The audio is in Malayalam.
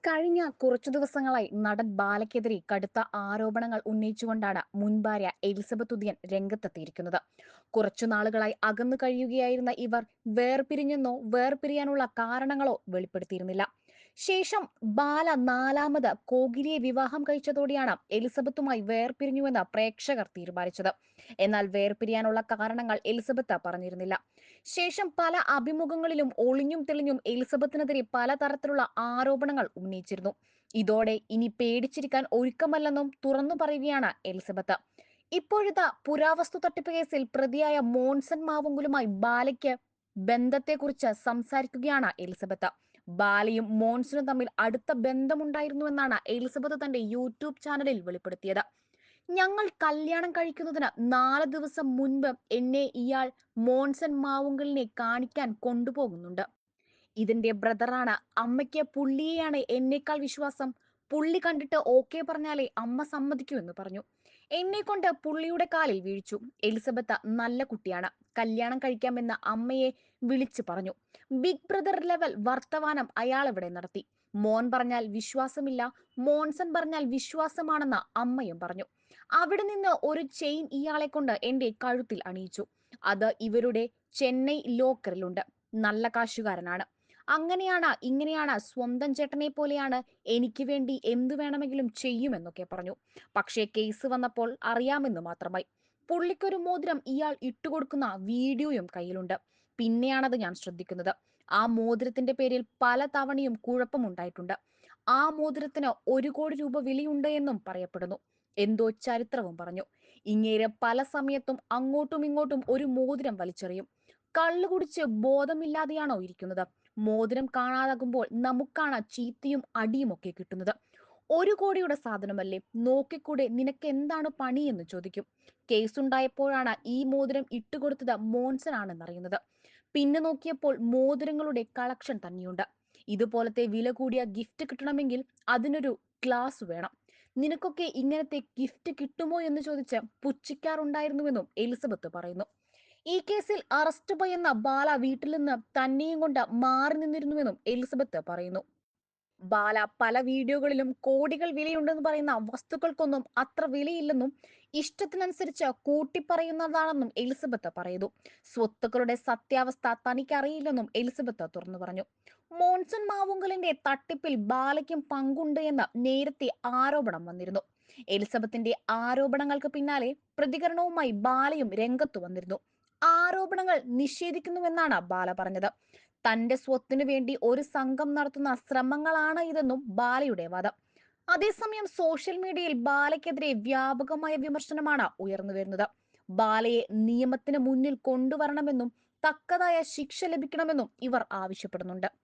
കഴിഞ്ഞ കുറച്ചു ദിവസങ്ങളായി നടൻ ബാലയ്ക്കെതിരെ കടുത്ത ആരോപണങ്ങൾ ഉന്നയിച്ചുകൊണ്ടാണ് മുൻ ഭാര്യ എലിസബത്ത് ഉദയൻ രംഗത്തെത്തിയിരിക്കുന്നത്. കുറച്ചു നാളുകളായി അകന്നു കഴിയുകയായിരുന്ന ഇവർ വേർപിരിഞ്ഞെന്നോ വേർപിരിയാനുള്ള കാരണങ്ങളോ വെളിപ്പെടുത്തിയിരുന്നില്ല. ശേഷം ബാല നാലാമത് കോഹ്ലിയെ വിവാഹം കഴിച്ചതോടെയാണ് എലിസബത്തുമായി വേർപിരിഞ്ഞുവെന്ന് പ്രേക്ഷകർ തീരുമാനിച്ചത്. എന്നാൽ വേർപിരിയാനുള്ള കാരണങ്ങൾ എലിസബത്ത് പറഞ്ഞിരുന്നില്ല. ശേഷം പല അഭിമുഖങ്ങളിലും ഒളിഞ്ഞും തെളിഞ്ഞും എലിസബത്തിനെതിരെ പലതരത്തിലുള്ള ആരോപണങ്ങൾ ഉന്നയിച്ചിരുന്നു. ഇതോടെ ഇനി പേടിച്ചിരിക്കാൻ ഒരുക്കമല്ലെന്നും തുറന്നു പറയുകയാണ് എലിസബത്ത്. ഇപ്പോഴത്തെ പുരാവസ്തു തട്ടിപ്പ് കേസിൽ പ്രതിയായ മോൺസൺ മാവുങ്കലുമായി ബാലയ്ക്ക് ബന്ധത്തെക്കുറിച്ച് സംസാരിക്കുകയാണ് എലിസബത്ത്. ബാലയും മോൺസണും തമ്മിൽ അടുത്ത ബന്ധമുണ്ടായിരുന്നുവെന്നാണ് എലിസബത്ത് തന്റെ യൂട്യൂബ് ചാനലിൽ വെളിപ്പെടുത്തിയത്. ഞങ്ങൾ കല്യാണം കഴിക്കുന്നതിന് 4 ദിവസം മുൻപ് എന്നെ ഇയാൾ മോൺസൺ മാവുങ്കലിനെ കാണിക്കാൻ കൊണ്ടുപോകുന്നുണ്ട്. ഇതിന്റെ ബ്രദറാണ്. അമ്മയ്ക്ക് പുള്ളിയെയാണ് എന്നേക്കാൾ വിശ്വാസം. പുള്ളി കണ്ടിട്ട് ഓക്കെ പറഞ്ഞാലേ അമ്മ സമ്മതിക്കൂ എന്ന് പറഞ്ഞു. എന്നെ കൊണ്ട് പുള്ളിയുടെ കാലിൽ വീഴ്ചു. എലിസബത്ത് നല്ല കുട്ടിയാണ്, കല്യാണം കഴിക്കാമെന്ന് അമ്മയെ വിളിച്ചു പറഞ്ഞു. ബിഗ് ബ്രദർ ലെവൽ വർത്തമാനം അയാൾ ഇവിടെ നടത്തി. മോൻ പറഞ്ഞാൽ വിശ്വാസമില്ല, മോൺസൺ പറഞ്ഞാൽ വിശ്വാസമാണെന്ന് അമ്മയും പറഞ്ഞു. അവിടെ നിന്ന് ഒരു ചെയിൻ ഇയാളെ കൊണ്ട് എന്റെ കഴുത്തിൽ അണിയിച്ചു. അത് ഇവരുടെ ചെന്നൈ ലോക്കറിലുണ്ട്. നല്ല കാശുകാരനാണ്. അങ്ങനെയാണ് ഇങ്ങനെയാണ്, സ്വന്തം ചേട്ടനെ പോലെയാണ്, എനിക്ക് വേണ്ടി എന്തു വേണമെങ്കിലും ചെയ്യുമെന്നൊക്കെ പറഞ്ഞു. പക്ഷേ കേസ് വന്നപ്പോൾ അറിയാമെന്ന് മാത്രമായി. പുള്ളിക്കൊരു മോതിരം ഇയാൾ ഇട്ടുകൊടുക്കുന്ന വീഡിയോയും കയ്യിലുണ്ട്. പിന്നെയാണത് ഞാൻ ശ്രദ്ധിക്കുന്നത്. ആ മോതിരത്തിന്റെ പേരിൽ പല തവണയും കുഴപ്പമുണ്ടായിട്ടുണ്ട്. ആ മോതിരത്തിന് 1 കോടി രൂപ വിലയുണ്ട് എന്നും പറയപ്പെടുന്നു. എന്തോ ചരിത്രവും പറഞ്ഞു. ഇങ്ങേര് പല സമയത്തും അങ്ങോട്ടും ഇങ്ങോട്ടും ഒരു മോതിരം വലിച്ചെറിയും. കള്ളു കുടിച്ച് ബോധമില്ലാതെയാണോ ഇരിക്കുന്നത്? മോതിരം കാണാതാകുമ്പോൾ നമുക്കാണ് ചീത്തയും അടിയും ഒക്കെ കിട്ടുന്നത്. 1 കോടിയുടെ സാധനമല്ലേ, നോക്കിക്കൂടെ, നിനക്ക് എന്താണ് പണി എന്ന് ചോദിക്കും. കേസുണ്ടായപ്പോഴാണ് ഈ മോതിരം ഇട്ടുകൊടുത്തത് മോൺസൺ ആണെന്നറിയുന്നത്. പിന്നെ നോക്കിയപ്പോൾ മോതിരങ്ങളുടെ കളക്ഷൻ തന്നെയുണ്ട്. ഇതുപോലത്തെ വില കൂടിയ ഗിഫ്റ്റ് കിട്ടണമെങ്കിൽ അതിനൊരു ക്ലാസ് വേണം. നിനക്കൊക്കെ ഇങ്ങനത്തെ ഗിഫ്റ്റ് കിട്ടുമോ എന്ന് ചോദിച്ച് പുച്ഛിക്കാറുണ്ടായിരുന്നുവെന്നും എലിസബത്ത് പറയുന്നു. ഈ കേസിൽ അറസ്റ്റ് ഭയന്ന ബാല വീട്ടിൽ നിന്ന് തന്നെയും കൊണ്ട് മാറി നിന്നിരുന്നുവെന്നും എലിസബത്ത് പറയുന്നു. ബാല പല വീഡിയോകളിലും കോടികൾ വിലയുണ്ടെന്ന് പറയുന്ന വസ്തുക്കൾക്കൊന്നും അത്ര വിലയില്ലെന്നും ഇഷ്ടത്തിനനുസരിച്ച് കൂട്ടിപ്പറയുന്നതാണെന്നും എലിസബത്ത് പറയുന്നു. സ്വത്തുക്കളുടെ സത്യാവസ്ഥ തനിക്കറിയില്ലെന്നും എലിസബത്ത് തുറന്നു പറഞ്ഞു. മോൺസൺ മാവുങ്കലിന്റെ തട്ടിപ്പിൽ ബാലയ്ക്കും പങ്കുണ്ട് എന്ന് നേരത്തെ ആരോപണം വന്നിരുന്നു. എലിസബത്തിന്റെ ആരോപണങ്ങൾക്ക് പിന്നാലെ പ്രതികരണവുമായി ബാലയും രംഗത്തു വന്നിരുന്നു. ആരോപണങ്ങൾ നിഷേധിക്കുന്നുവെന്നാണ് ബാല പറഞ്ഞത്. തന്റെ സ്വത്തിനു വേണ്ടി ഒരു സംഘം നടത്തുന്ന ശ്രമങ്ങളാണ് ഇതെന്നും ബാലയുടെ വാദം. അതേസമയം സോഷ്യൽ മീഡിയയിൽ ബാലയ്ക്കെതിരെ വ്യാപകമായ വിമർശനമാണ് ഉയർന്നുവരുന്നത്. ബാലയെ നിയമത്തിന് മുന്നിൽ കൊണ്ടുവരണമെന്നും തക്കതായ ശിക്ഷ ലഭിക്കണമെന്നും ഇവർ ആവശ്യപ്പെടുന്നുണ്ട്.